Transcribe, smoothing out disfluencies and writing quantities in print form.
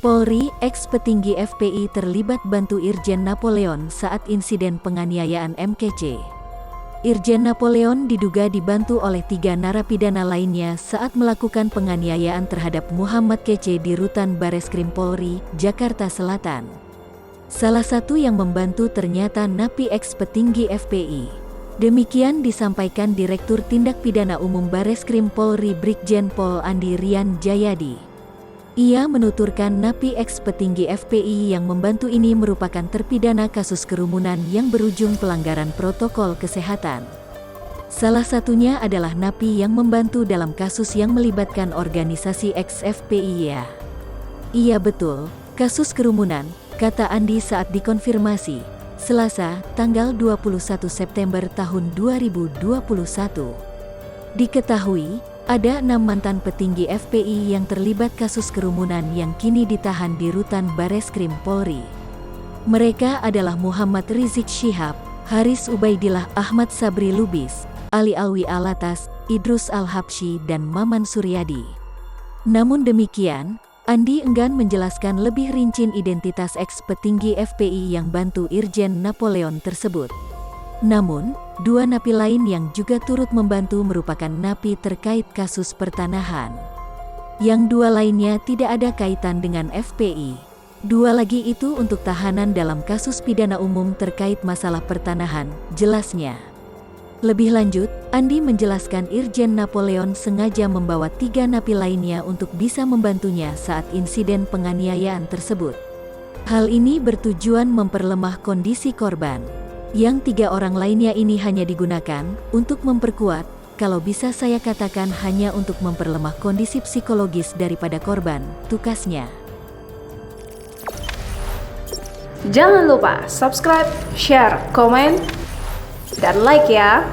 Polri, ex-petinggi FPI terlibat bantu Irjen Napoleon saat insiden penganiayaan MKC. Irjen Napoleon diduga dibantu oleh 3 narapidana lainnya saat melakukan penganiayaan terhadap Muhammad Kc di Rutan Bareskrim Polri, Jakarta Selatan. Salah satu yang membantu ternyata napi ex-petinggi FPI. Demikian disampaikan Direktur Tindak Pidana Umum Bareskrim Polri Brigjen Pol Andi Rian Jayadi. Ia menuturkan napi ex-petinggi FPI yang membantu ini merupakan terpidana kasus kerumunan yang berujung pelanggaran protokol kesehatan. Salah satunya adalah napi yang membantu dalam kasus yang melibatkan organisasi ex-FPI ya. Iya betul, kasus kerumunan, kata Andi saat dikonfirmasi, Selasa, tanggal 21 September tahun 2021. Diketahui, ada 6 mantan petinggi FPI yang terlibat kasus kerumunan yang kini ditahan di Rutan Bareskrim Polri. Mereka adalah Muhammad Rizik Syihab, Haris Ubaidillah, Ahmad Sabri Lubis, Ali Alwi Alatas, Idrus Al-Habsyi dan Maman Suryadi. Namun demikian, Andi enggan menjelaskan lebih rinci identitas ex-petinggi FPI yang bantu Irjen Napoleon tersebut. Namun, 2 napi lain yang juga turut membantu merupakan napi terkait kasus pertanahan. Yang 2 lainnya tidak ada kaitan dengan FPI. 2 lagi itu untuk tahanan dalam kasus pidana umum terkait masalah pertanahan, jelasnya. Lebih lanjut, Andi menjelaskan Irjen Napoleon sengaja membawa 3 napi lainnya untuk bisa membantunya saat insiden penganiayaan tersebut. Hal ini bertujuan memperlemah kondisi korban. Yang 3 orang lainnya ini hanya digunakan untuk memperkuat, kalau bisa saya katakan hanya untuk memperlemah kondisi psikologis daripada korban, tukasnya. Jangan lupa subscribe, share, komen, dan like ya.